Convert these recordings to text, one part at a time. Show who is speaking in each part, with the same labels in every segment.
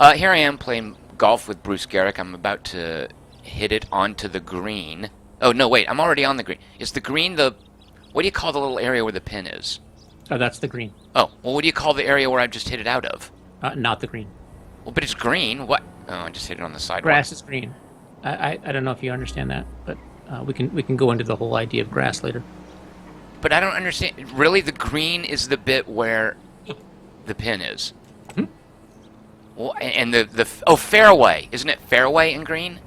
Speaker 1: Here I am playing golf with Bruce Garrick. I'm about to hit it onto the green. Oh, no, wait. I'm already on the green. Is the green the... What do you call the little area where the pin is?
Speaker 2: Oh, that's the green.
Speaker 1: Oh, well, what do you call the area where I just hit it out of?
Speaker 2: Not the green.
Speaker 1: Well, but it's green. What? Oh, I just hit it on the sidewalk.
Speaker 2: Grass is green. I don't know if you understand that, but we can go into the whole idea of grass later.
Speaker 1: But I don't understand. Really, the green is the bit where the pin is.
Speaker 2: Hmm?
Speaker 1: Well, and the fairway. Isn't it fairway in green?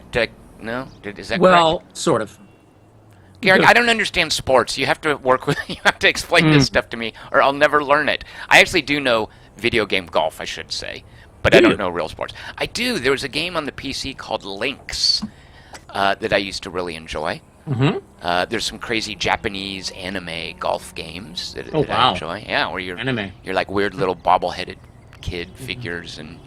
Speaker 1: No? Is that correct?
Speaker 2: Sort of.
Speaker 1: Garrick, I don't understand sports. You have to work with. You have to explain this stuff to me, or I'll never learn it. I actually do know video game golf, I should say, but I don't know real sports. I do. There was a game on the PC called Lynx that I used to really enjoy.
Speaker 2: Mm-hmm.
Speaker 1: There's some crazy Japanese anime golf games that
Speaker 2: wow.
Speaker 1: I enjoy. Yeah, where you're like weird little bobble-headed kid figures and.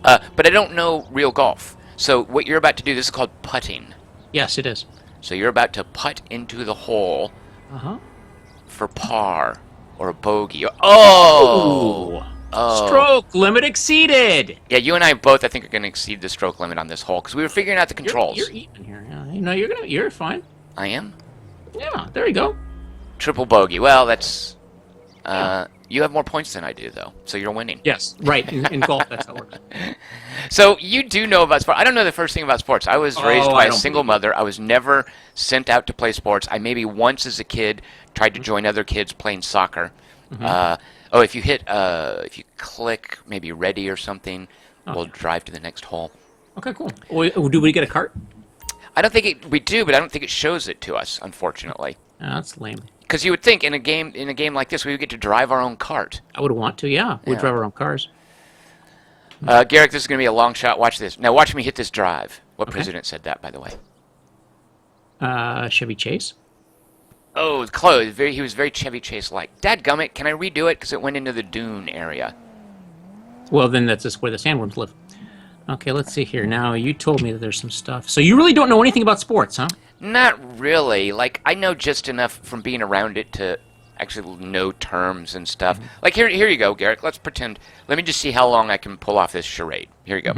Speaker 1: But I don't know real golf. So what you're about to do, this is called putting.
Speaker 2: Yes, it is.
Speaker 1: So you're about to putt into the hole for par or a bogey. Oh!
Speaker 2: Stroke limit exceeded.
Speaker 1: Yeah, you and I both, I think, are going to exceed the stroke limit on this hole because we were figuring out the controls.
Speaker 2: You're even here. Yeah. You're fine.
Speaker 1: I am?
Speaker 2: Yeah, there you go.
Speaker 1: Triple bogey. Well, that's... You have more points than I do, though, so you're winning.
Speaker 2: Yes, right. In golf, that's how it works.
Speaker 1: So you do know about sports. I don't know the first thing about sports. I was raised by a single mother. I was never sent out to play sports. I maybe once as a kid tried to join other kids playing soccer. If you click maybe ready or something, we'll drive to the next hole.
Speaker 2: Okay, cool. Do we get a cart?
Speaker 1: I don't think we do, but I don't think it shows it to us, unfortunately.
Speaker 2: Oh, that's lame.
Speaker 1: Because you would think in a game like this, we would get to drive our own cart.
Speaker 2: I would want to, yeah. We'd drive our own cars.
Speaker 1: Garrick, this is going to be a long shot. Watch this. Now watch me hit this drive. What president said that, by the way?
Speaker 2: Chevy Chase.
Speaker 1: Oh, close. He was very Chevy Chase-like. Dadgummit, can I redo it? Because it went into the dune area.
Speaker 2: Well, then that's just where the sandworms live. Okay, let's see here. Now, you told me that there's some stuff. So you really don't know anything about sports, huh?
Speaker 1: Not really. Like, I know just enough from being around it to actually know terms and stuff. Like, here you go, Garrick. Let's pretend. Let me just see how long I can pull off this charade. Here you go.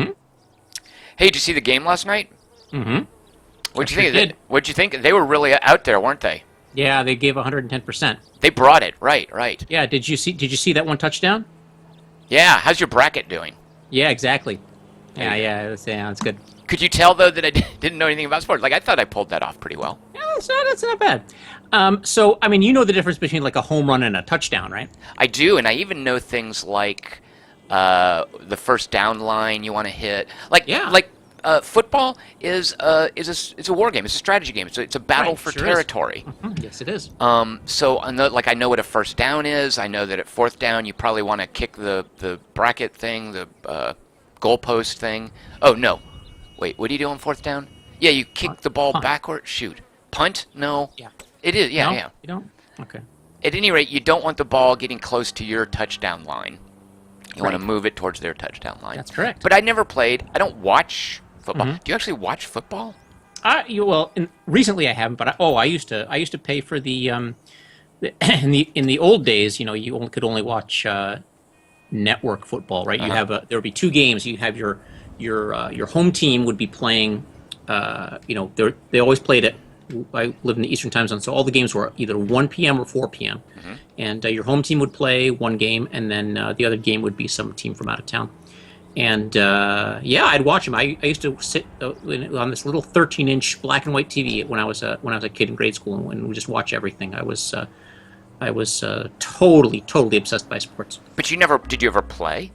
Speaker 1: Hey, did you see the game last night? What'd you think? What'd you think? They were really out there, weren't they?
Speaker 2: Yeah, they gave 110%.
Speaker 1: They brought it. Right.
Speaker 2: Yeah, did you see that one touchdown?
Speaker 1: Yeah, how's your bracket doing?
Speaker 2: Yeah, exactly. Yeah, it's good.
Speaker 1: Could you tell, though, that I didn't know anything about sports? Like, I thought I pulled that off pretty well.
Speaker 2: Yeah, that's not bad. So, I mean, you know the difference between, like, a home run and a touchdown, right?
Speaker 1: I do, and I even know things like the first down line you want to hit. Football is it's a war game. It's a strategy game. It's a battle for territory.
Speaker 2: Yes, it is.
Speaker 1: So I know what a first down is. I know that at fourth down you probably want to kick the bracket thing, the goalpost thing. Oh no, wait, what do you do on fourth down? Yeah, you kick the ball backward. Shoot, punt? No.
Speaker 2: Yeah.
Speaker 1: It is. Yeah,
Speaker 2: no?
Speaker 1: yeah.
Speaker 2: You don't. Okay.
Speaker 1: At any rate, you don't want the ball getting close to your touchdown line. You want to move it towards their touchdown line.
Speaker 2: That's correct.
Speaker 1: But I never played. I don't watch football. Do you actually watch football?
Speaker 2: Recently I haven't, but I used to pay for the in the old days. You know, you could only watch network football, right? You have there would be two games. You have your home team would be playing. They always played at. I live in the Eastern Time Zone, so all the games were either 1 p.m. or 4 p.m. And your home team would play one game, and then the other game would be some team from out of town. And I'd watch them. I used to sit on this little 13-inch black and white TV when I was a kid in grade school, and we just watch everything. I was totally obsessed by sports.
Speaker 1: But did you ever play?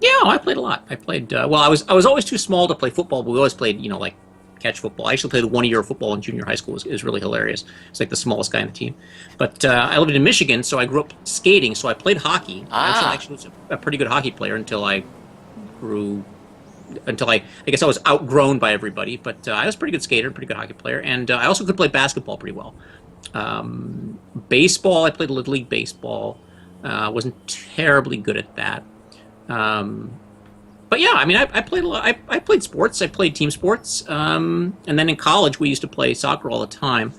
Speaker 2: Yeah, I played a lot. I played. I was always too small to play football, but we always played. like catch football. I actually played 1 year of football in junior high school. It was really hilarious. It's like the smallest guy on the team. But I lived in Michigan, so I grew up skating. So I played hockey. I actually was a pretty good hockey player until I guess I was outgrown by everybody, but I was a pretty good skater, pretty good hockey player, and I also could play basketball pretty well. Baseball, I played Little League baseball. Wasn't terribly good at that. But yeah, I mean, I played a lot. I played sports. I played team sports, and then in college we used to play soccer all the time.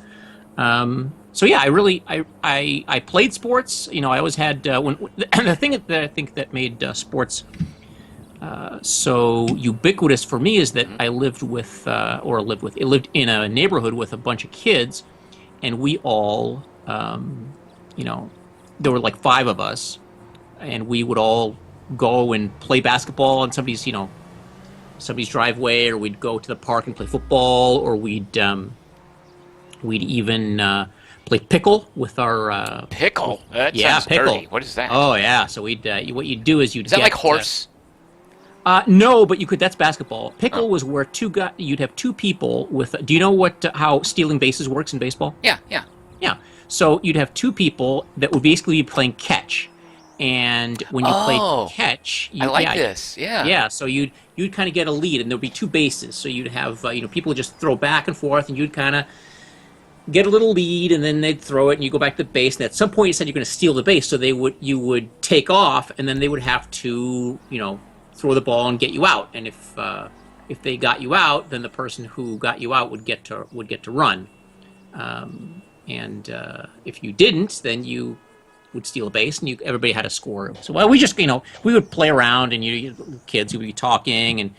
Speaker 2: So yeah, I played sports. I always had the thing that I think that made sports So ubiquitous for me is that
Speaker 1: Hmm.
Speaker 2: I lived with, I lived in a neighborhood with a bunch of kids, and we all, you know, there were like five of us, and we would all go and play basketball on somebody's driveway, or we'd go to the park and play football, or we'd even play pickle with our
Speaker 1: Pickle? That
Speaker 2: yeah,
Speaker 1: sounds
Speaker 2: pickle.
Speaker 1: dirty. What is that?
Speaker 2: Oh yeah, so what you'd do is
Speaker 1: Is that like horse?
Speaker 2: no, but you could. That's basketball.
Speaker 1: Oh,
Speaker 2: Pickle was where you'd have two people with. Do you know how stealing bases works in baseball?
Speaker 1: yeah, yeah.
Speaker 2: Yeah. So you'd have two people that would basically be playing catch, and when you played
Speaker 1: Oh,
Speaker 2: catch,
Speaker 1: I like
Speaker 2: yeah,
Speaker 1: this. Yeah.
Speaker 2: yeah. So you'd kind of get a lead, and there'd be two bases. So you'd have people just throw back and forth, and you'd kind of get a little lead, and then they'd throw it, and you go back to the base. And at some point, you said you're going to steal the base, so you would take off, and then they would have to throw the ball and get you out. And if they got you out, then the person who got you out would get to run. And if you didn't, then you would steal a base, and everybody had a score. So we just we would play around, and kids would be talking and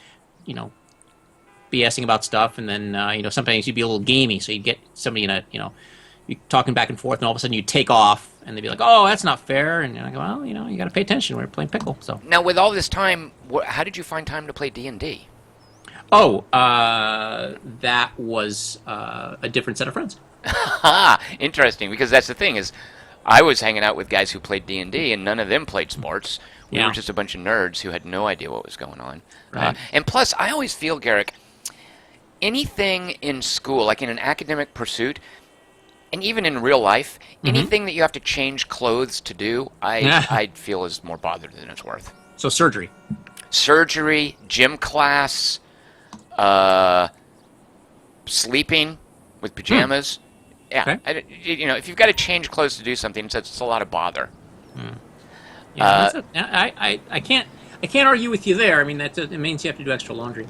Speaker 2: BSing about stuff, and then sometimes you'd be a little gamey, so you'd get somebody in a you talking back and forth, and all of a sudden you'd take off, and they'd be like, "Oh, that's not fair," and I go, "Well, you got to pay attention. We're playing pickle." So
Speaker 1: Now, with all this time, how did you find time to play D&D?
Speaker 2: oh, that was a different set of friends.
Speaker 1: Ha! Interesting, because that's the thing is, I was hanging out with guys who played D&D, and none of them played sports. We
Speaker 2: Yeah.
Speaker 1: were just a bunch of nerds who had no idea what was going on.
Speaker 2: Right.
Speaker 1: And plus, I always feel, Garrick, anything in school, like in an academic pursuit, and even in real life, anything that you have to change clothes to do, I feel is more bothered than it's worth.
Speaker 2: So surgery.
Speaker 1: Surgery, gym class, sleeping with pajamas. Yeah,
Speaker 2: Okay.
Speaker 1: if you've got to change clothes to do something, it's a lot of bother.
Speaker 2: Yeah, I can't argue with you there. I mean, it means you have to do extra laundry.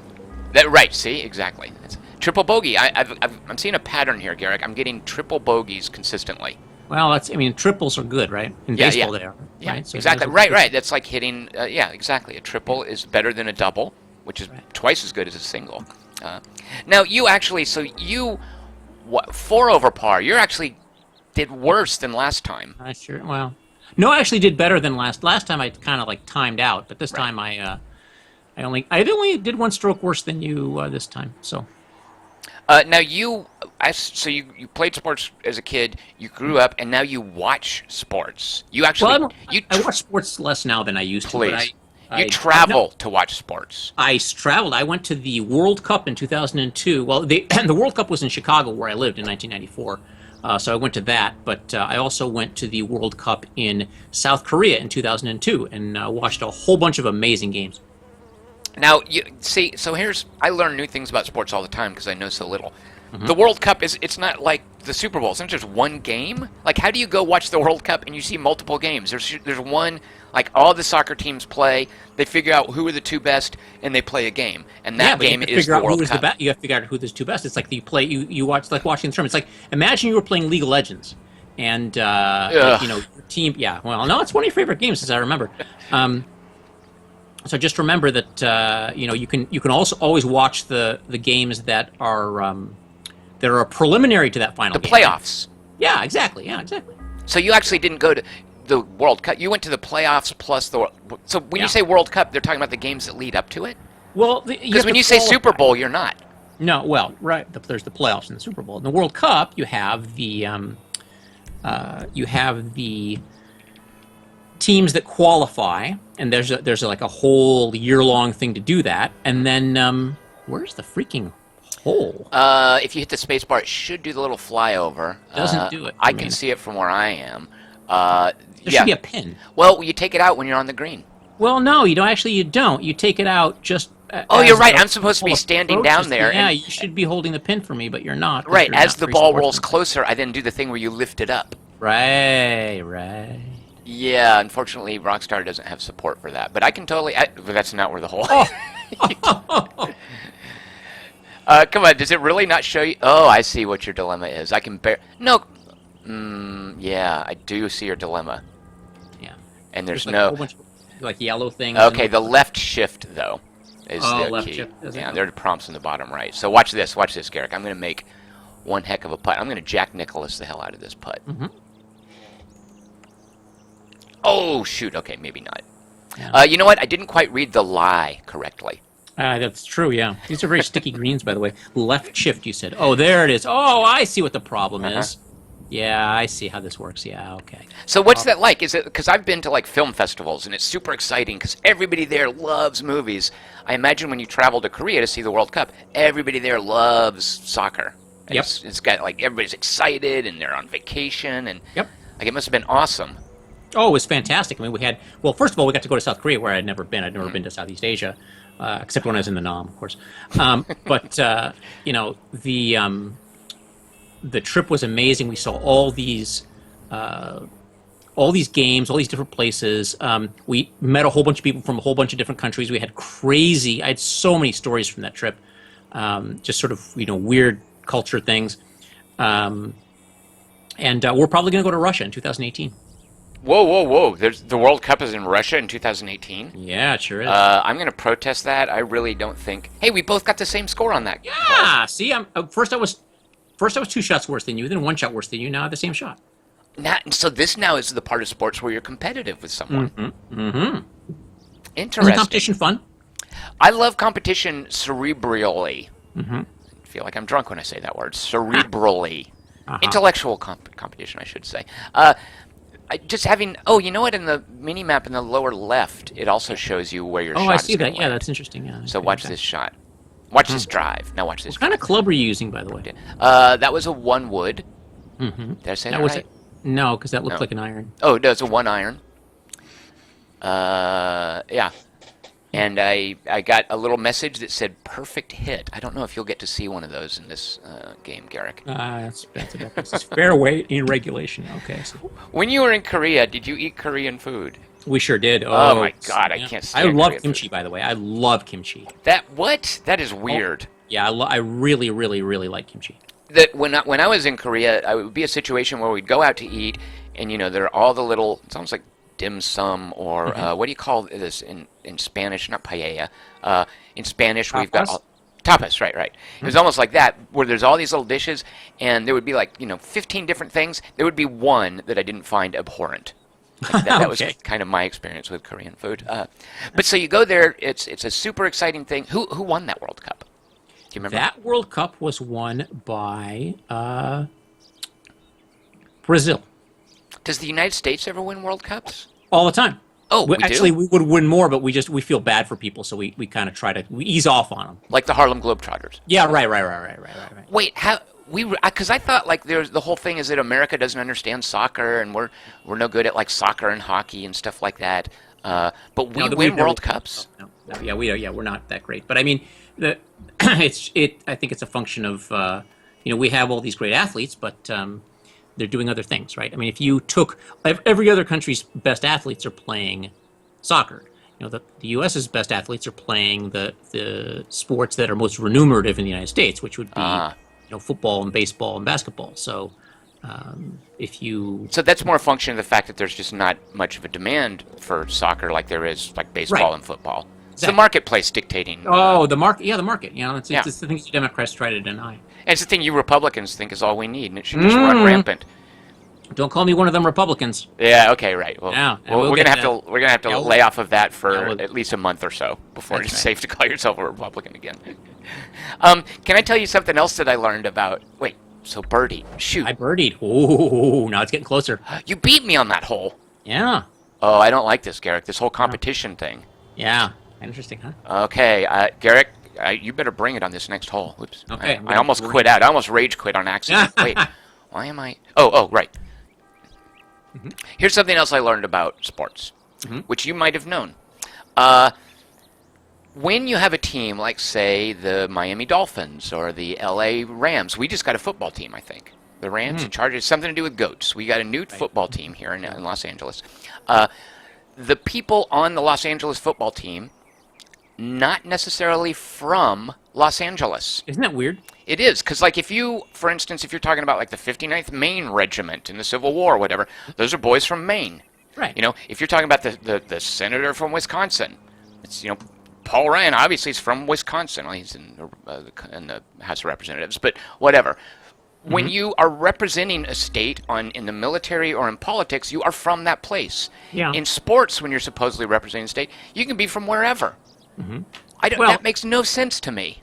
Speaker 1: Right, see? Exactly. It's triple bogey. I'm seeing a pattern here, Garrick. I'm getting triple bogeys consistently.
Speaker 2: Well, triples are good, right? In
Speaker 1: Yeah,
Speaker 2: baseball,
Speaker 1: yeah.
Speaker 2: they are.
Speaker 1: Yeah,
Speaker 2: Right? So
Speaker 1: exactly.
Speaker 2: those are-
Speaker 1: Right. That's like hitting, exactly. A triple is better than a double, which is
Speaker 2: Right.
Speaker 1: twice as good as a single. Now, you actually, 4 over par, you actually did worse than last time.
Speaker 2: I sure. Well, no, I actually did better than last. Last time I kind of like timed out, but this
Speaker 1: Right.
Speaker 2: time I only did one stroke worse than you this time. So
Speaker 1: Now, you played sports as a kid, you grew up, and now you watch sports. You actually,
Speaker 2: well, I watch sports less now than I used to. But
Speaker 1: please,
Speaker 2: I
Speaker 1: you travel to watch sports.
Speaker 2: I traveled. I went to the World Cup in 2002. Well, the World Cup was in Chicago, where I lived in 1994. So I went to that, but I also went to the World Cup in South Korea in 2002 and watched a whole bunch of amazing games.
Speaker 1: Now, you see, so I learn new things about sports all the time because I know so little. The World Cup it's not like the Super Bowl. It's not just one game. Like, how do you go watch the World Cup and you see multiple games? There's one, like, all the soccer teams play, they figure out who are the two best, and they play a game. And that
Speaker 2: but you
Speaker 1: game
Speaker 2: have to
Speaker 1: is
Speaker 2: figure
Speaker 1: the
Speaker 2: out
Speaker 1: World
Speaker 2: who is
Speaker 1: Cup.
Speaker 2: you have to figure out who the two best. It's like you watch like watching the tournament. It's like imagine you were playing League of Legends, and your team. Yeah, well, no, it's one of your favorite games, as I remember. So just remember that you can also always watch the games that are preliminary to that final
Speaker 1: The
Speaker 2: game.
Speaker 1: playoffs.
Speaker 2: Yeah, exactly. Yeah, exactly.
Speaker 1: So you actually didn't go to the World Cup. You went to the playoffs plus the. So when
Speaker 2: Yeah.
Speaker 1: you say World Cup, they're talking about the games that lead up to it.
Speaker 2: Well,
Speaker 1: Because when you say Super Bowl, you're not.
Speaker 2: No, well, right. There's the playoffs and the Super Bowl. In the World Cup, you have the teams that qualify, and there's like a whole year-long thing to do that. And then where's the freaking hole?
Speaker 1: If you hit the space bar, it should do the little flyover.
Speaker 2: Doesn't do it.
Speaker 1: I
Speaker 2: I
Speaker 1: can
Speaker 2: mean-
Speaker 1: see it from where I am.
Speaker 2: There
Speaker 1: Yeah.
Speaker 2: should be a pin.
Speaker 1: Well, you take it out when you're on the green.
Speaker 2: Well, no, you don't. Actually, you don't. You take it out just.
Speaker 1: Oh,
Speaker 2: as
Speaker 1: you're right.
Speaker 2: the
Speaker 1: I'm supposed to be
Speaker 2: ball
Speaker 1: standing
Speaker 2: approaches
Speaker 1: down there
Speaker 2: Yeah,
Speaker 1: and-
Speaker 2: you should be holding the pin for me, but you're not. 'cause
Speaker 1: Right.
Speaker 2: you're
Speaker 1: As
Speaker 2: not
Speaker 1: the
Speaker 2: very
Speaker 1: ball rolls
Speaker 2: sportsman.
Speaker 1: closer, I then do the thing where you lift it up.
Speaker 2: Right.
Speaker 1: Yeah. Unfortunately, Rockstar doesn't have support for that, but I can totally. But that's not where the hole. Come on. Does it really not show you? Oh, I see what your dilemma is. I can bear. No. Yeah, I do see your dilemma.
Speaker 2: Yeah.
Speaker 1: And there's
Speaker 2: Like a
Speaker 1: no.
Speaker 2: whole bunch of, like yellow things.
Speaker 1: Okay,
Speaker 2: and-
Speaker 1: the left shift though, is
Speaker 2: Oh,
Speaker 1: the
Speaker 2: left
Speaker 1: key.
Speaker 2: chip.
Speaker 1: Yeah, there are the prompts in the bottom right. So watch this, Garrick. I'm going to make one heck of a putt. I'm going to Jack Nicklaus the hell out of this putt.
Speaker 2: Mm-hmm.
Speaker 1: Oh, shoot. Okay, maybe not.
Speaker 2: Yeah.
Speaker 1: You know what? I didn't quite read the lie correctly.
Speaker 2: That's true, yeah. These are very sticky greens, by the way. Left shift, you said. Oh, there it is. Oh, I see what the problem is. Yeah, I see how this works. Yeah, okay.
Speaker 1: So what's that like? Is it because I've been to like film festivals and it's super exciting because everybody there loves movies. I imagine when you travel to Korea to see the World Cup, everybody there loves soccer. And
Speaker 2: Yep.
Speaker 1: It's got like everybody's excited and they're on vacation and
Speaker 2: Yep.
Speaker 1: like it must have been awesome.
Speaker 2: Oh, it was fantastic. I mean, well, first of all, we got to go to South Korea where I'd never been. I'd never been to Southeast Asia, except when I was in the Nam, of course. But, the trip was amazing. We saw all these games, all these different places. We met a whole bunch of people from a whole bunch of different countries. I had so many stories from that trip, just sort of, weird culture things. And we're probably going to go to Russia in 2018.
Speaker 1: Whoa. The World Cup is in Russia in 2018?
Speaker 2: Yeah, it sure is.
Speaker 1: I'm going to protest that. I really don't think... Hey, we both got the same score on that.
Speaker 2: Yeah, see, first I was 2 shots worse than you, then 1 shot worse than you. Now I have the same shot.
Speaker 1: So this now is the part of sports where you're competitive with someone.
Speaker 2: Mm-hmm.
Speaker 1: Interesting.
Speaker 2: Isn't competition fun?
Speaker 1: I love competition cerebrally.
Speaker 2: Mm-hmm.
Speaker 1: I feel like I'm drunk when I say that word. Cerebrally.
Speaker 2: Uh-huh.
Speaker 1: Intellectual competition, I should say. Just having... Oh, you know what? In the mini-map in the lower left, it also shows you where your shot is.
Speaker 2: Oh, I see that.
Speaker 1: land.
Speaker 2: Yeah, that's interesting. Yeah.
Speaker 1: So watch this shot. Watch this drive. Now watch this
Speaker 2: What kind of club are you using, by the way?
Speaker 1: That was a 1 wood.
Speaker 2: Mm-hmm.
Speaker 1: Did I say that
Speaker 2: was
Speaker 1: right?
Speaker 2: No, because that looked
Speaker 1: No.
Speaker 2: like an iron.
Speaker 1: Oh, no, it's a 1 iron. Yeah. And I got a little message that said perfect hit. I don't know if you'll get to see one of those in this game, Garrick.
Speaker 2: That's it's fair weight in regulation. Okay. So.
Speaker 1: When you were in Korea, did you eat Korean food?
Speaker 2: We sure did.
Speaker 1: Oh my God, I can't stand
Speaker 2: I love
Speaker 1: Korean
Speaker 2: kimchi,
Speaker 1: food.
Speaker 2: by the way. I love kimchi.
Speaker 1: That is weird.
Speaker 2: Yeah, I really, really, really like kimchi.
Speaker 1: That when I was in Korea, it would be a situation where we'd go out to eat, and there are all the little. It's almost like dim sum or what do you call this in Spanish? Not paella. In Spanish, we've got tapas. Right. It was almost like that, where there's all these little dishes, and there would be like 15 different things. There would be one that I didn't find abhorrent. Like that was kind of my experience with Korean food. But so you go there, it's a super exciting thing. Who won that World Cup? Do you remember?
Speaker 2: That World Cup was won by Brazil.
Speaker 1: Does the United States ever win World Cups?
Speaker 2: All the time.
Speaker 1: Oh, we
Speaker 2: actually,
Speaker 1: do?
Speaker 2: we would win more, but we feel bad for people, so we kind of try to ease off on them.
Speaker 1: Like the Harlem Globetrotters.
Speaker 2: Yeah, right.
Speaker 1: Wait, how because I thought like there's the whole thing is that America doesn't understand soccer and we're no good at like soccer and hockey and stuff like that. But we win World Cups.
Speaker 2: No, we're not that great. But I mean, I think it's a function of we have all these great athletes, but they're doing other things, right? I mean, if you took every other country's best athletes are playing soccer. The U.S.'s best athletes are playing the sports that are most remunerative in the United States, which would be football and baseball and basketball. So
Speaker 1: So that's more a function of the fact that there's just not much of a demand for soccer like there is like baseball and football. It's the marketplace dictating.
Speaker 2: The market. Yeah, the market. It's the things the Democrats try to deny.
Speaker 1: And it's the thing you Republicans think is all we need, and it should just run rampant.
Speaker 2: Don't call me one of them Republicans.
Speaker 1: Yeah. Okay. Right. Well,
Speaker 2: we're
Speaker 1: gonna have to lay off of that for at least a month or so before it's safe to call yourself a Republican again. Can I tell you something else that I learned about? Wait. So birdie. Shoot.
Speaker 2: I birdied. Oh, now it's getting closer.
Speaker 1: You beat me on that hole.
Speaker 2: Yeah.
Speaker 1: Oh, I don't like this, Garrick. This whole competition thing.
Speaker 2: Yeah. Interesting, huh?
Speaker 1: Okay, Garrick, you better bring it on this next hole. Oops.
Speaker 2: Okay.
Speaker 1: I almost quit out. I almost rage quit on accident. Wait. Why am I? Oh, right. Mm-hmm. Here's something else I learned about sports, which you might have known. When you have a team like, say, the Miami Dolphins or the LA Rams, we just got a football team, I think. The Rams and Chargers, something to do with goats. We got a new football team here in Los Angeles. The people on the Los Angeles football team, not necessarily from Los Angeles.
Speaker 2: Isn't that weird?
Speaker 1: It is, because like for instance, if you're talking about like the 59th Maine Regiment in the Civil War or whatever, those are boys from Maine.
Speaker 2: Right.
Speaker 1: If you're talking about the senator from Wisconsin, it's, Paul Ryan obviously is from Wisconsin. Well, he's in the House of Representatives, but whatever. When you are representing a state in the military or in politics, you are from that place.
Speaker 2: Yeah.
Speaker 1: In sports, when you're supposedly representing a state, you can be from wherever.
Speaker 2: Well,
Speaker 1: that makes no sense to me.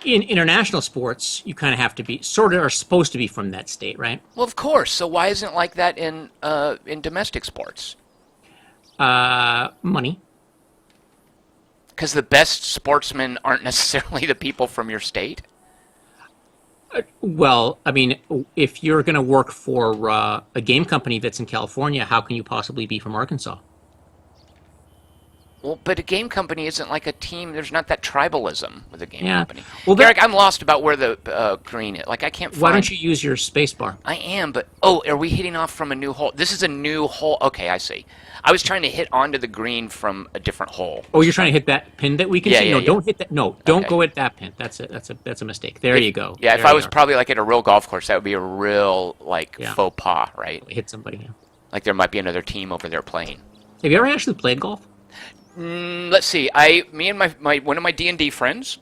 Speaker 2: In international sports, you kind of have to be, sort of are supposed to be from that state, right?
Speaker 1: Well, of course. So why isn't it like that in domestic sports?
Speaker 2: Money.
Speaker 1: Because the best sportsmen aren't necessarily the people from your state?
Speaker 2: Well, I mean, if you're going to work for a game company that's in California, how can you possibly be from Arkansas?
Speaker 1: Well, but a game company isn't like a team. There's not that tribalism with a game company.
Speaker 2: Well,
Speaker 1: Derek, I'm lost about where the green is. Like, I can't find...
Speaker 2: Why don't you use your space bar?
Speaker 1: I am, but... Oh, are we hitting off from a new hole? This is a new hole. Okay, I see. I was trying to hit onto the green from a different hole.
Speaker 2: Oh, you're trying to hit that pin that we can see? No,
Speaker 1: yeah.
Speaker 2: don't hit that. No, don't
Speaker 1: Okay.
Speaker 2: go at that pin. That's a mistake. There you go.
Speaker 1: Yeah,
Speaker 2: there
Speaker 1: if I
Speaker 2: you
Speaker 1: was
Speaker 2: are.
Speaker 1: probably like at a real golf course, that would be a real, faux pas, right?
Speaker 2: Hit somebody. Yeah.
Speaker 1: Like there might be another team over there playing.
Speaker 2: Have you ever actually played golf?
Speaker 1: Let's see. Me and my one of my D&D friends,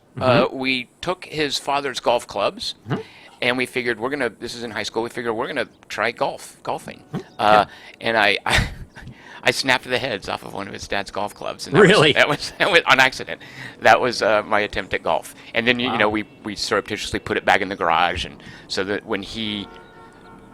Speaker 1: we took his father's golf clubs, and we figured this is in high school, we figured we're going to try golfing. And I snapped the heads off of one of his dad's golf clubs. And
Speaker 2: Really?
Speaker 1: That was on accident. That was my attempt at golf. And then, we surreptitiously put it back in the garage, and so that when he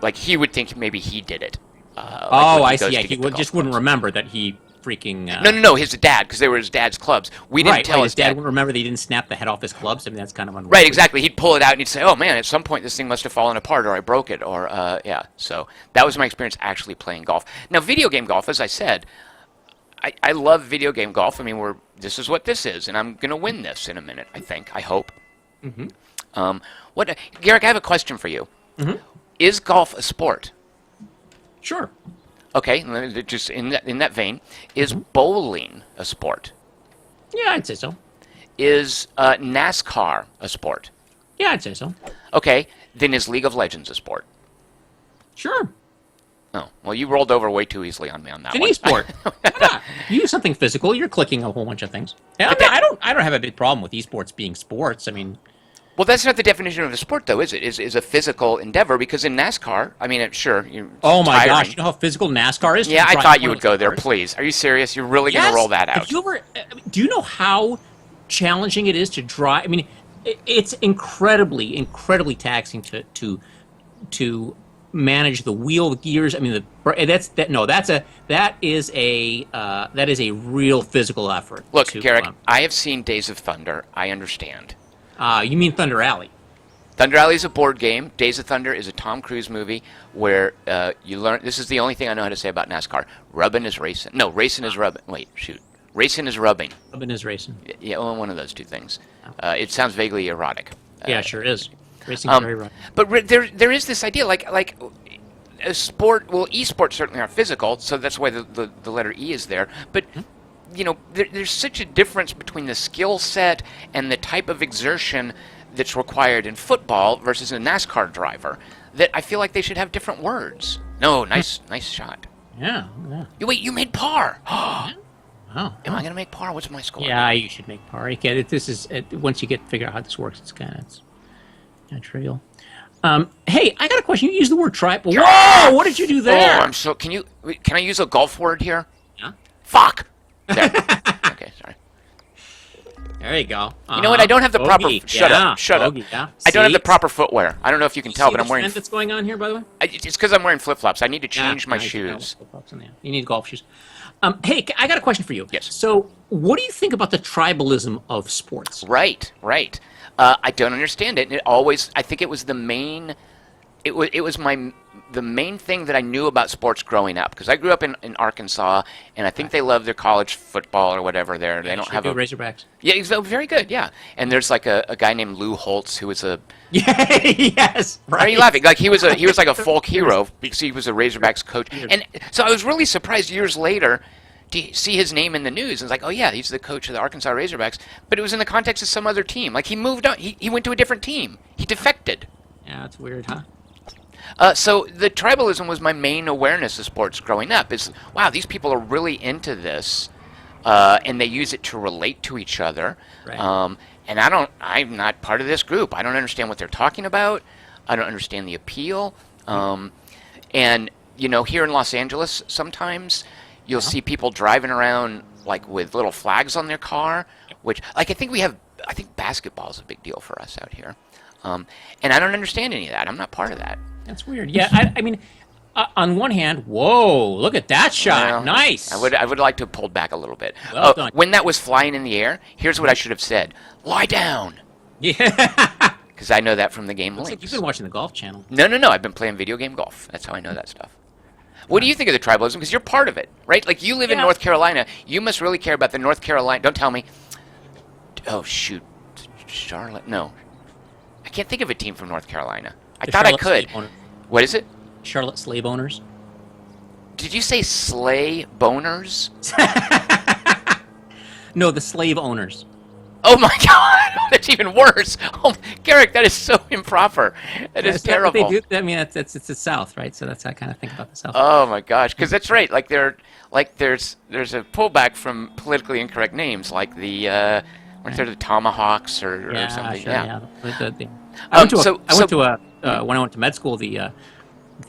Speaker 1: would think maybe he did it.
Speaker 2: I see. Yeah, he just wouldn't remember that he freaking...
Speaker 1: No, his dad, because they were his dad's clubs. We didn't tell
Speaker 2: his dad wouldn't remember that he didn't snap the head off his clubs. I mean, that's kind of unreal.
Speaker 1: Right, exactly. He'd pull it out and he'd say, "Oh man, at some point this thing must have fallen apart, or I broke it, or yeah." So that was my experience actually playing golf. Now, video game golf, as I said, I love video game golf. I mean, this is what this is, and I'm gonna win this in a minute. I hope. Garrick? I have a question for you. Is golf a sport?
Speaker 2: Sure.
Speaker 1: Okay, just in that vein, is bowling a sport?
Speaker 2: Yeah, I'd say so.
Speaker 1: Is NASCAR a sport?
Speaker 2: Yeah, I'd say so.
Speaker 1: Okay, then is League of Legends a sport?
Speaker 2: Sure.
Speaker 1: Oh, well, you rolled over way too easily on me on that
Speaker 2: It's an
Speaker 1: one.
Speaker 2: e-sport. Why not? You use something physical. You're clicking a whole bunch of things. And I don't have a big problem with esports being sports. I mean,
Speaker 1: Well, that's not the definition of a sport, though, is it? Is a physical endeavor, because in NASCAR, I mean, sure,
Speaker 2: oh my
Speaker 1: tiring.
Speaker 2: gosh, you know how physical NASCAR is?
Speaker 1: Yeah, I thought you would go there. Please, are you serious? You're really going to roll that out?
Speaker 2: Do you know how challenging it is to drive? I mean, it's incredibly, incredibly taxing to manage the wheel, the gears. I mean, that is a real physical effort.
Speaker 1: Look, Garrick, I have seen Days of Thunder. I understand.
Speaker 2: You mean Thunder Alley?
Speaker 1: Thunder Alley is a board game. Days of Thunder is a Tom Cruise movie where you learn. This is the only thing I know how to say about NASCAR. Rubbing is racing. No, racing is rubbing. Wait, shoot. Racing is rubbing.
Speaker 2: Rubbing is racing.
Speaker 1: Yeah, well, one of those two things. It sounds vaguely erotic.
Speaker 2: Yeah, sure is. Racing is very erotic.
Speaker 1: But there is this idea, like a sport. Well, esports certainly are physical, so that's why the letter E is there. But there's such a difference between the skill set and the type of exertion that's required in football versus a NASCAR driver that I feel like they should have different words. No, nice shot.
Speaker 2: Yeah.
Speaker 1: Wait, you made par.
Speaker 2: Oh.
Speaker 1: Am I going to make par? What's my score?
Speaker 2: Yeah, you should make par. Once you figure out how this works, it's kind of trivial. Hey, I got a question. You used the word tribal. Whoa! What did you do there?
Speaker 1: Oh, can I use a golf word here?
Speaker 2: Yeah.
Speaker 1: Fuck. There. Okay, sorry.
Speaker 2: There you go.
Speaker 1: You know what? I don't have the proper. Shut up.
Speaker 2: Yeah.
Speaker 1: I don't have the proper footwear. I don't know if you can tell, but I'm wearing.
Speaker 2: That's going on here, by the way.
Speaker 1: It's because I'm wearing flip flops. I need to change my shoes.
Speaker 2: You need golf shoes. Hey, I got a question for you.
Speaker 1: Yes.
Speaker 2: So, what do you think about the tribalism of sports?
Speaker 1: Right. I don't understand it. I think it was the main. It was the main thing that I knew about sports growing up, because I grew up in Arkansas, and I think they love their college football or whatever there. They don't have
Speaker 2: Razorbacks.
Speaker 1: Yeah, he's very good. Yeah, and there's like a guy named Lou Holtz who was a.
Speaker 2: Yeah. Yes. Right.
Speaker 1: Why are you laughing? Like he was like a folk hero because he was a Razorbacks coach, and so I was really surprised years later to see his name in the news. And it's like, oh yeah, he's the coach of the Arkansas Razorbacks, but it was in the context of some other team. Like he moved on. He went to a different team. He defected.
Speaker 2: Yeah, that's weird, huh?
Speaker 1: So the tribalism was my main awareness of sports growing up. Is wow, these people are really into this. and they use it to relate to each other.
Speaker 2: Right.
Speaker 1: And I'm not part of this group. I don't understand what they're talking about. I don't understand the appeal. And here in Los Angeles, sometimes you'll see people driving around like with little flags on their car, which I think basketball is a big deal for us out here. And I don't understand any of that. I'm not part of that.
Speaker 2: That's weird. Yeah, I mean, on one hand, whoa, look at that shot.
Speaker 1: Well,
Speaker 2: Nice.
Speaker 1: I would like to have pulled back a little bit.
Speaker 2: Well done.
Speaker 1: When that was flying in the air, here's what I should have said. Lie down.
Speaker 2: Yeah.
Speaker 1: Because I know that from the game
Speaker 2: Looks like
Speaker 1: links.
Speaker 2: you've been watching the Golf Channel.
Speaker 1: No. I've been playing video game golf. That's how I know that stuff. What do you think of the tribalism? Because you're part of it, right? Like, you live in North Carolina. You must really care about the North Carolina. Don't tell me. Oh, shoot. Charlotte? No. I can't think of a team from North Carolina. I thought I could. What is it?
Speaker 2: Charlotte slave owners.
Speaker 1: Did you say sleigh boners?
Speaker 2: No, the slave owners.
Speaker 1: Oh my God, that's even worse. Oh, Garrick, that is so improper. That is terrible.
Speaker 2: They do. I mean, it's the South, right? So that's how I kind of think about the South.
Speaker 1: Oh my gosh, because that's right. Like there's a pullback from politically incorrect names, like the weren't there the Tomahawks or something?
Speaker 2: Sure,
Speaker 1: yeah.
Speaker 2: I went to when I went to med school, the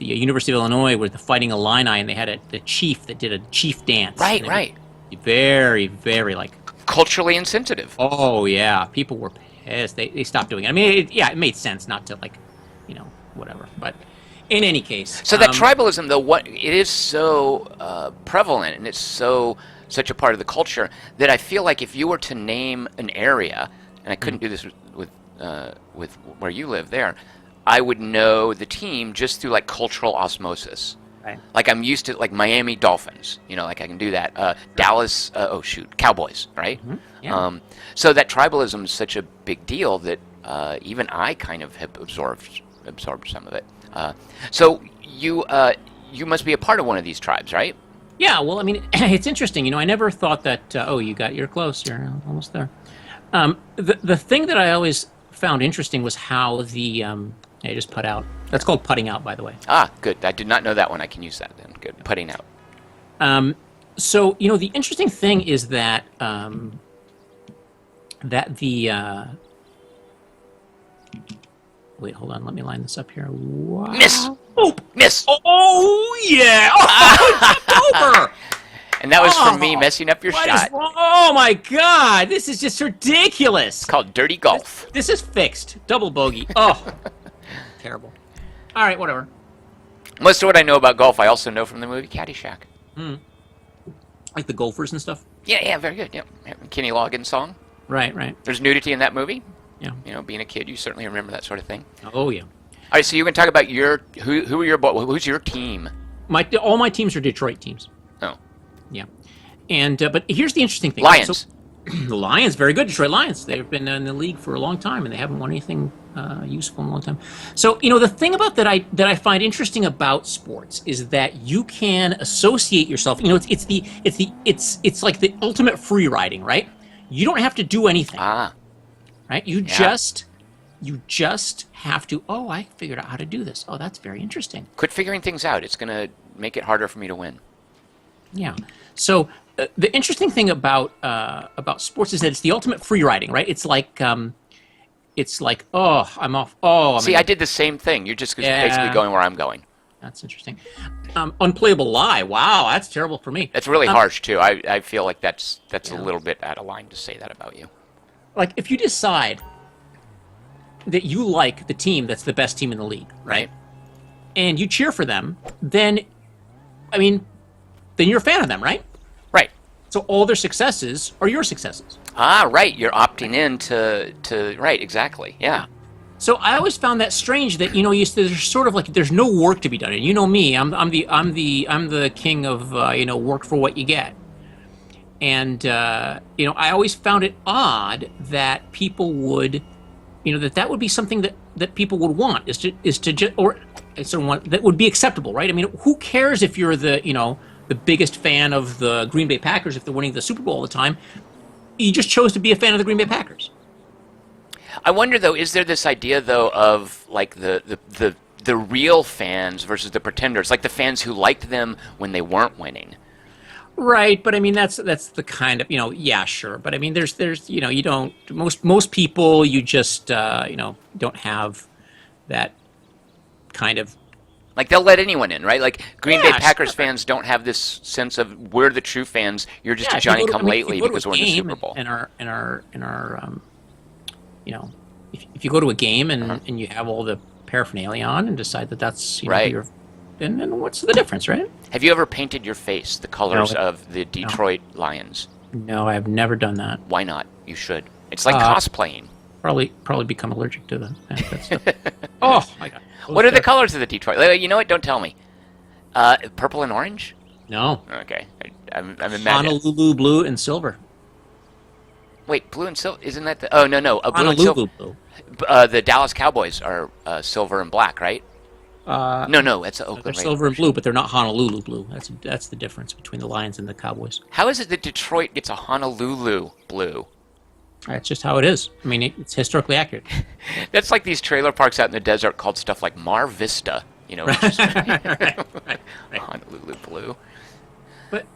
Speaker 2: University of Illinois, where the Fighting Illini, and they had the chief that did a chief dance.
Speaker 1: Right.
Speaker 2: Very, very like.
Speaker 1: Culturally insensitive.
Speaker 2: Oh yeah, people were pissed. They stopped doing it. I mean, it made sense not to whatever. But in any case,
Speaker 1: so that tribalism, though, it is so prevalent, and it's such a part of the culture that I feel like if you were to name an area, and I couldn't do this with where you live there, I would know the team just through like cultural osmosis.
Speaker 2: Right.
Speaker 1: Like I'm used to like Miami Dolphins, like I can do that. Dallas, Cowboys, right?
Speaker 2: Mm-hmm. Yeah.
Speaker 1: So that tribalism is such a big deal that even I kind of have absorbed some of it. So you must be a part of one of these tribes, right?
Speaker 2: Yeah. Well, I mean, it's interesting. I never thought that. You're close. You're almost there. The thing that I always found interesting was how I just put out. That's called putting out, by the way.
Speaker 1: Ah, good. I did not know that one. I can use that then. Good. Putting out.
Speaker 2: So, the interesting thing is that wait, hold on. Let me line this up here. Wow.
Speaker 1: Miss!
Speaker 2: Oh!
Speaker 1: Miss!
Speaker 2: Oh, yeah! Oh, it's over!
Speaker 1: And that was from me messing up your shot.
Speaker 2: Oh, my God! This is just ridiculous!
Speaker 1: It's called dirty golf.
Speaker 2: This is fixed. Double bogey. Oh. Terrible. All right, whatever.
Speaker 1: Most of what I know about golf, I also know from the movie Caddyshack.
Speaker 2: Like the golfers and stuff?
Speaker 1: Yeah, very good. Yeah. Kenny Loggins song.
Speaker 2: Right.
Speaker 1: There's nudity in that movie.
Speaker 2: Yeah.
Speaker 1: Being a kid, you certainly remember that sort of thing.
Speaker 2: Oh, yeah.
Speaker 1: All right, so you can talk about who's your team?
Speaker 2: All my teams are Detroit teams.
Speaker 1: Oh.
Speaker 2: Yeah. And but here's the interesting thing.
Speaker 1: Lions.
Speaker 2: So, the Lions, very good. Detroit Lions. They've been in the league for a long time, and they haven't won anything useful in a long time. So, the thing about that I find interesting about sports is that you can associate yourself. It's like the ultimate free riding, right? You don't have to do anything. Right? You just have to. Oh, I figured out how to do this. Oh, that's very interesting.
Speaker 1: Quit figuring things out. It's gonna make it harder for me to win.
Speaker 2: Yeah. So the interesting thing about sports is that it's the ultimate free riding, right? It's like oh, I'm off. Oh,
Speaker 1: I did the same thing. You're just basically going where I'm going.
Speaker 2: That's interesting. Unplayable lie. Wow, that's terrible for me.
Speaker 1: That's really harsh too. I feel like that's a little bit out of line to say that about you.
Speaker 2: Like if you decide that you like the team that's the best team in the league, right? And you cheer for them, then you're a fan of them, right?
Speaker 1: Right.
Speaker 2: So all their successes are your successes.
Speaker 1: Right. You're opting in to right, exactly. Yeah.
Speaker 2: So I always found that strange that there's sort of like there's no work to be done, and you know me, I'm the king of work for what you get, and I always found it odd that people would, that would be something that people would want is to just or someone that would be acceptable, right? I mean, who cares if you're the biggest fan of the Green Bay Packers if they're winning the Super Bowl all the time? You just chose to be a fan of the Green Bay Packers.
Speaker 1: I wonder, though, is there this idea, though, of like the real fans versus the pretenders, like the fans who liked them when they weren't winning?
Speaker 2: Right, but I mean that's the kind of yeah, sure, but I mean there's you don't most people you just don't have that kind of
Speaker 1: Like they'll let anyone in, right? Like Green Bay
Speaker 2: yeah,
Speaker 1: Packers
Speaker 2: sure.
Speaker 1: fans don't have this sense of we're the true fans. You're just
Speaker 2: Yeah,
Speaker 1: a
Speaker 2: if you
Speaker 1: Johnny
Speaker 2: go to, I
Speaker 1: Come
Speaker 2: mean, if you
Speaker 1: Lately
Speaker 2: go to a
Speaker 1: because we're in the
Speaker 2: game
Speaker 1: Super Bowl.
Speaker 2: you know, if you go to a game
Speaker 1: Uh-huh.
Speaker 2: and you have all the paraphernalia on and decide that that's who
Speaker 1: Right.
Speaker 2: you're, then what's the difference, right?
Speaker 1: Have you ever painted your face the
Speaker 2: No,
Speaker 1: colors of the
Speaker 2: no,
Speaker 1: Detroit Lions?
Speaker 2: no, I've never done that.
Speaker 1: Why not? You should. It's like
Speaker 2: Uh,
Speaker 1: cosplaying.
Speaker 2: probably become allergic to that stuff. Oh my God.
Speaker 1: What are the colors of the Detroit? You know what? Don't tell me. Purple and orange?
Speaker 2: No.
Speaker 1: Okay. I'm imagining.
Speaker 2: Honolulu blue and silver.
Speaker 1: Wait, blue and silver? Isn't that the. Oh, no, no. Blue and silver.
Speaker 2: Honolulu blue.
Speaker 1: The Dallas Cowboys are silver and black, right?
Speaker 2: Uh,
Speaker 1: No, that's the
Speaker 2: they're
Speaker 1: Oakland
Speaker 2: silver and
Speaker 1: Raiders.
Speaker 2: blue, but they're not Honolulu blue. That's the difference between the Lions and the Cowboys.
Speaker 1: How is it that Detroit gets a Honolulu blue?
Speaker 2: That's just how it is. I mean, it's historically accurate.
Speaker 1: That's like these trailer parks out in the desert called stuff like Mar Vista. Which is
Speaker 2: Right.
Speaker 1: Honolulu blue.
Speaker 2: But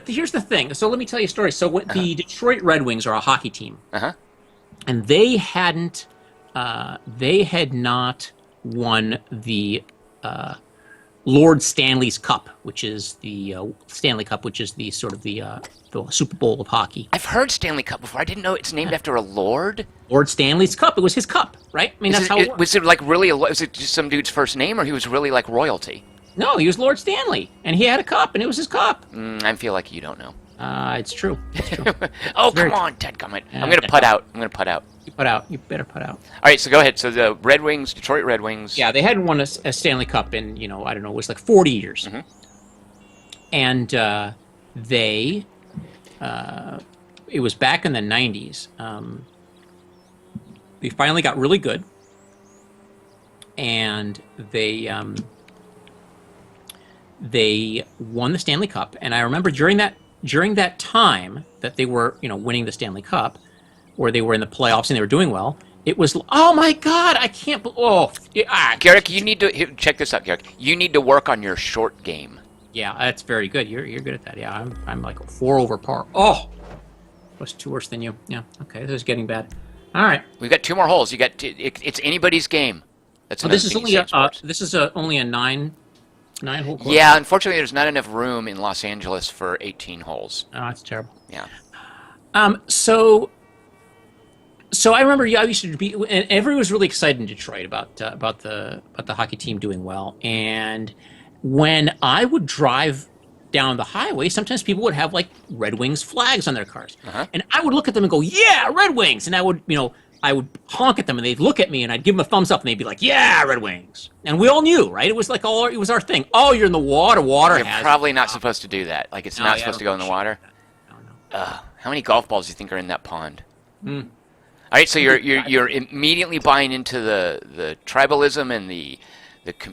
Speaker 2: here's the thing. So let me tell you a story. So the Detroit Red Wings are a hockey team,
Speaker 1: Uh huh.
Speaker 2: and they had not won the Lord Stanley's Cup, which is the Stanley Cup, which is the sort of the Super Bowl of hockey.
Speaker 1: I've heard Stanley Cup before. I didn't know it's named after a lord.
Speaker 2: Lord Stanley's Cup. It was his cup, right? I mean, that's how it works.
Speaker 1: Was it like really? Was it just some dude's first name, or he was really like royalty?
Speaker 2: No, he was Lord Stanley, and he had a cup, and it was his cup.
Speaker 1: I feel like you don't know.
Speaker 2: It's true. It's true.
Speaker 1: Oh,
Speaker 2: Very
Speaker 1: come
Speaker 2: true.
Speaker 1: on, Ted, come on.
Speaker 2: Yeah,
Speaker 1: I'm gonna
Speaker 2: Ted,
Speaker 1: put out. I'm gonna put out.
Speaker 2: You put out. You better put out.
Speaker 1: All right, so go ahead. So the Red Wings, Detroit Red Wings.
Speaker 2: Yeah, they hadn't won a Stanley Cup in I don't know, it was like 40 years, and they it was back in the 90s. They finally got really good, and they won the Stanley Cup. And I remember during that time that they were winning the Stanley Cup, where they were in the playoffs and they were doing well. It was, oh my God, I can't.
Speaker 1: Garrick, you need to check this out. Garrick, you need to work on your short game.
Speaker 2: Yeah, that's very good. You're good at that. Yeah, I'm like 4 over par. Oh, was 2 worse than you. Yeah. Okay, this is getting bad. All right.
Speaker 1: We've got 2 more holes. It's anybody's game. That's
Speaker 2: Well,
Speaker 1: another thing you say in sports.
Speaker 2: this is only a nine hole course.
Speaker 1: Yeah, unfortunately, there's not enough room in Los Angeles for 18 holes.
Speaker 2: Oh, that's terrible.
Speaker 1: Yeah.
Speaker 2: So I remember, I used to be, and everyone was really excited in Detroit about the hockey team doing well. And when I would drive down the highway, sometimes people would have like Red Wings flags on their cars, and I would look at them and go, "Yeah, Red Wings!" And I would honk at them, and they'd look at me, and I'd give them a thumbs up, and they'd be like, "Yeah, Red Wings!" And we all knew, right? It was like it was our thing. Oh, you're in the water. Water
Speaker 1: You're
Speaker 2: has
Speaker 1: probably not supposed to do that. Like, it's
Speaker 2: No,
Speaker 1: not
Speaker 2: yeah,
Speaker 1: supposed
Speaker 2: I
Speaker 1: to go in the
Speaker 2: don't
Speaker 1: water.
Speaker 2: know.
Speaker 1: How many golf balls do you think are in that pond? All right, so you're immediately buying into the tribalism and the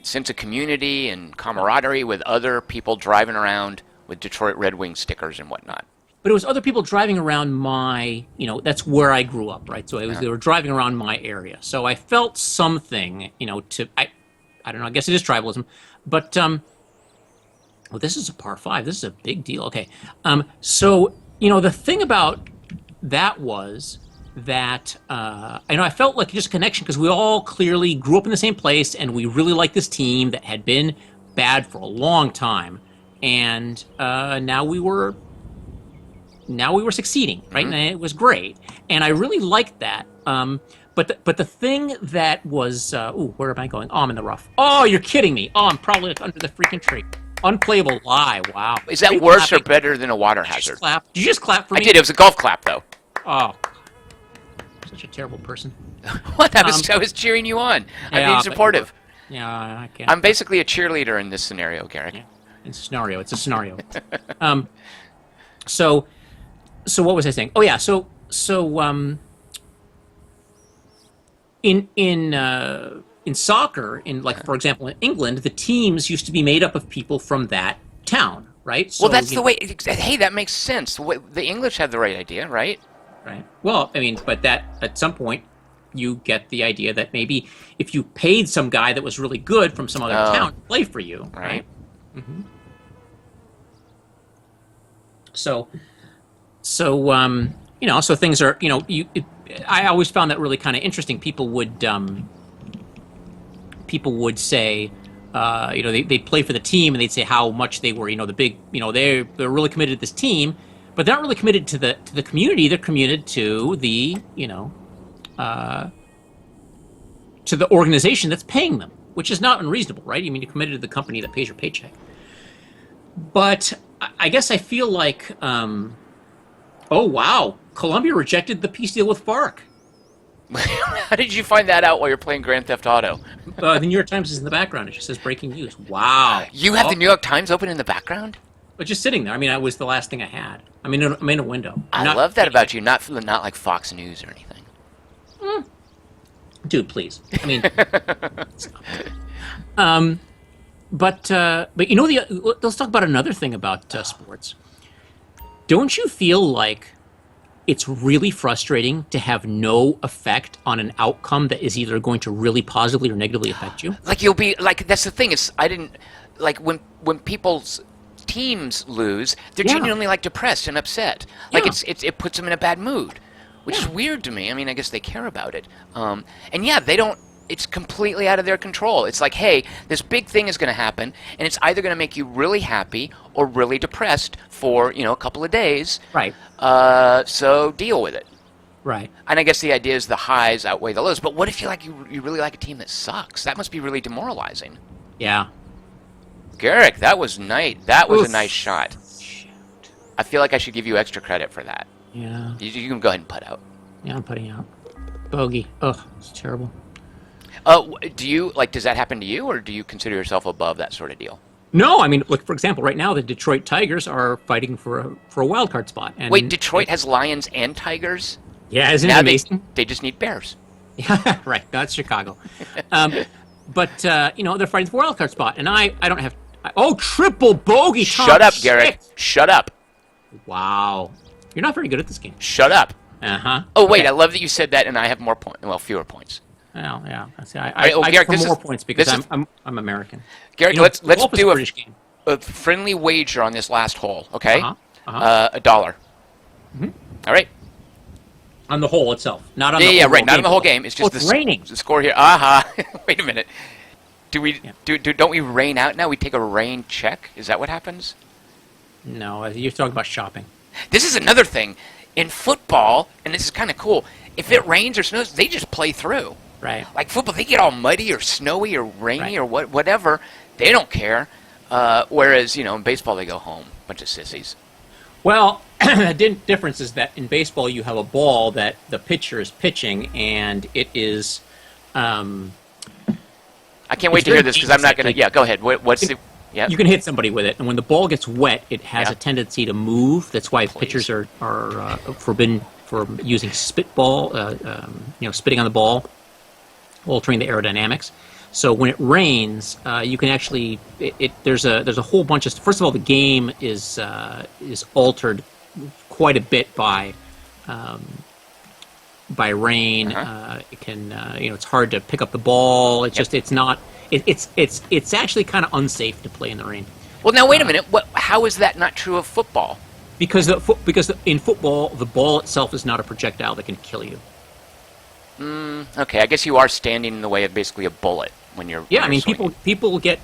Speaker 1: sense of community and camaraderie with other people driving around with Detroit Red Wings stickers and whatnot.
Speaker 2: But it was other people driving around my, that's where I grew up, right? So they were driving around my area. So I felt something, I don't know, I guess it is tribalism. But, well, this is a par 5. This is a big deal. Okay. So, the thing about that was that, I felt like just a connection because we all clearly grew up in the same place and we really liked this team that had been bad for a long time. And now we were succeeding, right? And it was great, and I really liked that. But the thing that was, where am I going? Oh, I'm in the rough. Oh, you're kidding me! Oh, I'm probably under the freaking tree. Unplayable lie. Wow.
Speaker 1: Is that worse or better than a water hazard?
Speaker 2: Did you just clap for me?
Speaker 1: I did. It was a golf clap, though.
Speaker 2: Oh, such a terrible person.
Speaker 1: What? I was cheering you on. I'm
Speaker 2: Yeah,
Speaker 1: being
Speaker 2: but-
Speaker 1: supportive.
Speaker 2: Yeah, I can't.
Speaker 1: I'm basically a cheerleader in this scenario, Garrick.
Speaker 2: Yeah, it's a scenario. It's a scenario. So what was I saying? Oh yeah. So in soccer, for example, in England, the teams used to be made up of people from that town, right? So,
Speaker 1: Well, that's the way. Hey, that makes sense. The English had the right idea, right?
Speaker 2: Right. Well, I mean, but that at some point you get the idea that maybe if you paid some guy that was really good from some other town to play for you, right? Mm-hmm. So so things are, I always found that really kind of interesting. People would say, they'd play for the team and they'd say how much they were, the big, they're really committed to this team, but they're not really committed to the community. They're committed to to the organization that's paying them, which is not unreasonable, right? I mean, you're committed to the company that pays your paycheck. But I guess I feel like, oh wow, Columbia rejected the peace deal with FARC.
Speaker 1: How did you find that out while you're playing Grand Theft Auto?
Speaker 2: The New York Times is in the background. It just says breaking news. Wow.
Speaker 1: You have the New York Times open in the background?
Speaker 2: But just sitting there. I mean, that was the last thing I had. I mean, I'm in a window.
Speaker 1: I love that about you. Not like Fox News or anything.
Speaker 2: Dude, please. I mean, but let's talk about another thing about sports. Don't you feel like it's really frustrating to have no effect on an outcome that is either going to really positively or negatively affect you?
Speaker 1: Like you'll be like, that's the thing is, I didn't like when people's teams lose, they're genuinely like depressed and upset. Like it puts them in a bad mood, which is weird to me. I mean, I guess they care about it, and they don't. It's completely out of their control. It's like, hey, this big thing is going to happen, and it's either going to make you really happy or really depressed for, a couple of days.
Speaker 2: Right.
Speaker 1: So deal with it.
Speaker 2: Right.
Speaker 1: And I guess the idea is the highs outweigh the lows. But what if you really like a team that sucks? That must be really demoralizing.
Speaker 2: Yeah.
Speaker 1: Garrick, that was nice. That was
Speaker 2: Oof.
Speaker 1: a nice shot.
Speaker 2: Shoot.
Speaker 1: I feel like I should give you extra credit for that.
Speaker 2: Yeah.
Speaker 1: You can go ahead and putt out.
Speaker 2: Yeah, I'm putting out. Bogey. Ugh, it's terrible.
Speaker 1: Does that happen to you, or do you consider yourself above that sort of deal?
Speaker 2: No, I mean, look, for example, right now the Detroit Tigers are fighting for a wild card spot. And
Speaker 1: wait, Detroit has Lions and Tigers?
Speaker 2: Yeah, isn't it
Speaker 1: Now
Speaker 2: amazing?
Speaker 1: they just need Bears.
Speaker 2: Yeah, right. That's Chicago. But they're fighting for a wild card spot, and I don't have. Triple bogey!
Speaker 1: Shut up, Garrick. Shut up.
Speaker 2: Wow, you're not very good at this game.
Speaker 1: Shut up.
Speaker 2: Oh,
Speaker 1: wait, I love that you said that, and I have more points. Well, fewer points.
Speaker 2: Well, yeah.
Speaker 1: Garrick,
Speaker 2: I get more points because I'm American.
Speaker 1: Garrick, let's do
Speaker 2: a
Speaker 1: friendly wager on this last hole, okay? $1.
Speaker 2: Mm-hmm.
Speaker 1: All right.
Speaker 2: On the hole itself, not on the
Speaker 1: right, not
Speaker 2: game
Speaker 1: on the whole game. It's just
Speaker 2: it's raining.
Speaker 1: The score here. Wait a minute. Don't we rain out now? We take a rain check. Is that what happens?
Speaker 2: No, you're talking about shopping.
Speaker 1: This is another thing in football, and this is kind of cool. If it rains or snows, they just play through.
Speaker 2: Right.
Speaker 1: Like football, they get all muddy or snowy or rainy or whatever. They don't care. Whereas, in baseball, they go home. Bunch of sissies.
Speaker 2: Well, the difference is that in baseball, you have a ball that the pitcher is pitching, and it is.
Speaker 1: I can't wait to hear this because I'm not going to. Yeah, go ahead. What's the? Yeah.
Speaker 2: You can hit somebody with it, and when the ball gets wet, it has a tendency to move. That's why pitchers are forbidden from using spitball, spitting on the ball, altering the aerodynamics. So when it rains, you can actually there's a whole bunch of. First of all, the game is altered quite a bit by rain. It can it's hard to pick up the ball. It's just it's not. It's actually kind of unsafe to play in the rain.
Speaker 1: Well, now wait a minute. How is that not true of football?
Speaker 2: Because in football, the ball itself is not a projectile that can kill you.
Speaker 1: Okay, I guess you are standing in the way of basically a bullet when you're.
Speaker 2: Yeah,
Speaker 1: when you're
Speaker 2: people get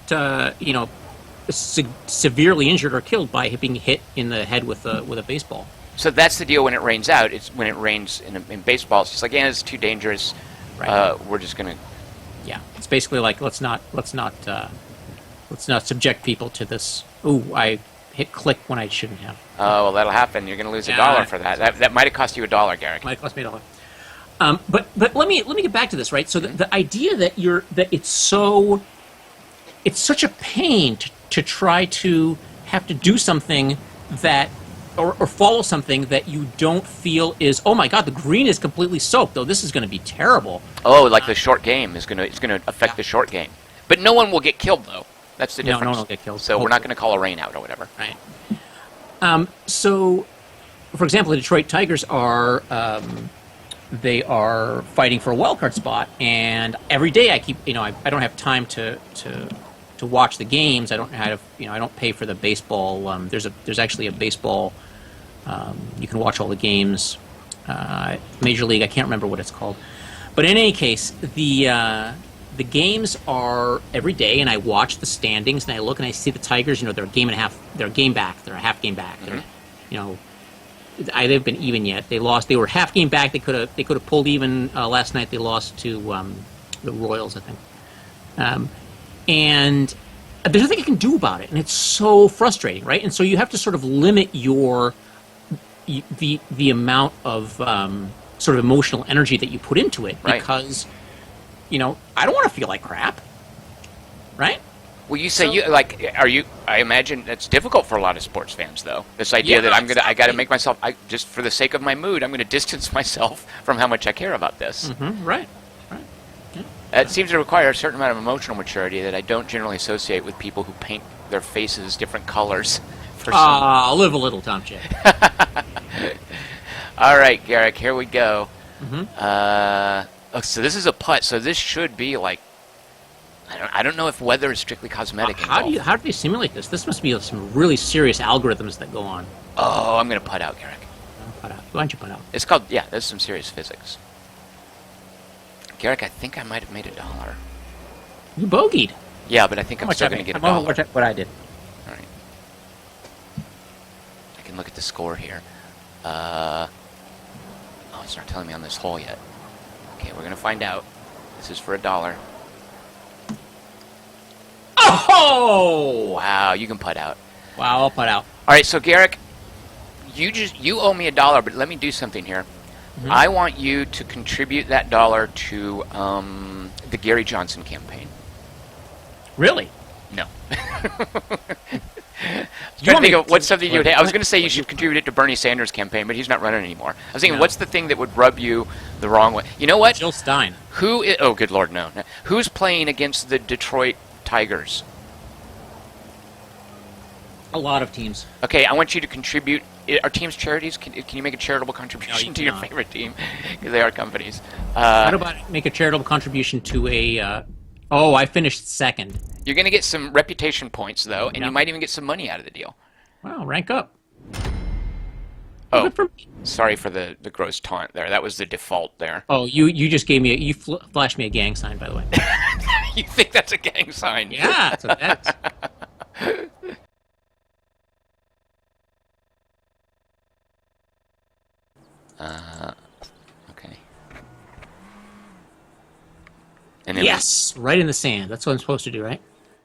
Speaker 2: severely injured or killed by being hit in the head with a baseball.
Speaker 1: So that's the deal when it rains out. It's when it rains in baseball. It's just like, it's too dangerous.
Speaker 2: Right.
Speaker 1: We're just gonna.
Speaker 2: Yeah, it's basically like let's not subject people to this. Ooh, I hit click when I shouldn't have.
Speaker 1: Oh, well, that'll happen. You're gonna lose $1 for that. That might have cost you $1, Garrick.
Speaker 2: Might have cost me $1. But let me get back to this, right? So the idea that it's such a pain to try to have to do something that or follow something that you don't feel is, oh my God, the green is completely soaked. Though this is going to be terrible.
Speaker 1: Oh, like the short game is gonna affect the short game, but no one will get killed though. That's the difference.
Speaker 2: No one will get killed.
Speaker 1: So we're not going to call a rain out or whatever.
Speaker 2: Right. So, for example, the Detroit Tigers are. They are fighting for a wildcard spot, and every day I keep, I don't have time to watch the games. I don't have, I don't pay for the baseball. There's actually a baseball You can watch all the games. Major League, I can't remember what it's called. But in any case, the games are every day, and I watch the standings, and I look and I see the Tigers. They're a game and a half. They're a game back. They're a half game back. They're, they've been even yet. They lost. They were half game back. They could have pulled even last night. They lost to the Royals, I think. And there's nothing you can do about it, and it's so frustrating, right? And so you have to sort of limit the amount of sort of emotional energy that you put into it,
Speaker 1: right.
Speaker 2: Because I don't want to feel like crap, right?
Speaker 1: Well, you say I imagine it's difficult for a lot of sports fans, though. This idea that I got to make myself, just for the sake of my mood, I'm going to distance myself from how much I care about this.
Speaker 2: Mm-hmm, right.
Speaker 1: It seems to require a certain amount of emotional maturity that I don't generally associate with people who paint their faces different colors.
Speaker 2: Live a little, Tom J.
Speaker 1: All right, Garrick, here we go.
Speaker 2: Mm-hmm.
Speaker 1: So this is a putt. So this should be like, I don't know if weather is strictly cosmetic.
Speaker 2: How do they simulate this? This must be some really serious algorithms that go on.
Speaker 1: Oh, I'm going to putt out, Garrick.
Speaker 2: Putt out. Why don't you putt out?
Speaker 1: It's called, there's some serious physics. Garrick, I think I might have made $1.
Speaker 2: You bogeyed.
Speaker 1: Yeah, but I think I'm still going to get $1.
Speaker 2: What I did.
Speaker 1: All right. I can look at the score here. It's not telling me on this hole yet. Okay, we're going to find out. This is for $1.
Speaker 2: Oh!
Speaker 1: Wow, you can putt out.
Speaker 2: Wow, I'll putt out.
Speaker 1: All right, so Garrick, you owe me $1, but let me do something here. Mm-hmm. I want you to contribute that $1 to the Gary Johnson campaign.
Speaker 2: Really?
Speaker 1: No. Trying to think of what's something you would. I was going to say you should contribute it to Bernie Sanders' campaign, but he's not running anymore. I was thinking, what's the thing that would rub you the wrong way? You know what?
Speaker 2: Jill Stein.
Speaker 1: Oh, good Lord, no. Who's playing against the Detroit Tigers?
Speaker 2: A lot of teams.
Speaker 1: Okay, I want you to contribute. Are teams charities? Can you make a charitable contribution to your favorite team? Because they are companies.
Speaker 2: What about make a charitable contribution to a... I finished second.
Speaker 1: You're going to get some reputation points, though, and you might even get some money out of the deal.
Speaker 2: Wow, rank up.
Speaker 1: Oh, sorry for the gross taunt there. That was the default there.
Speaker 2: Oh, you just gave me you flashed me a gang sign, by the way.
Speaker 1: You think that's a gang sign?
Speaker 2: Yeah, that's what that's.
Speaker 1: Okay. And then
Speaker 2: yes, right in the sand. That's what I'm supposed to do, right?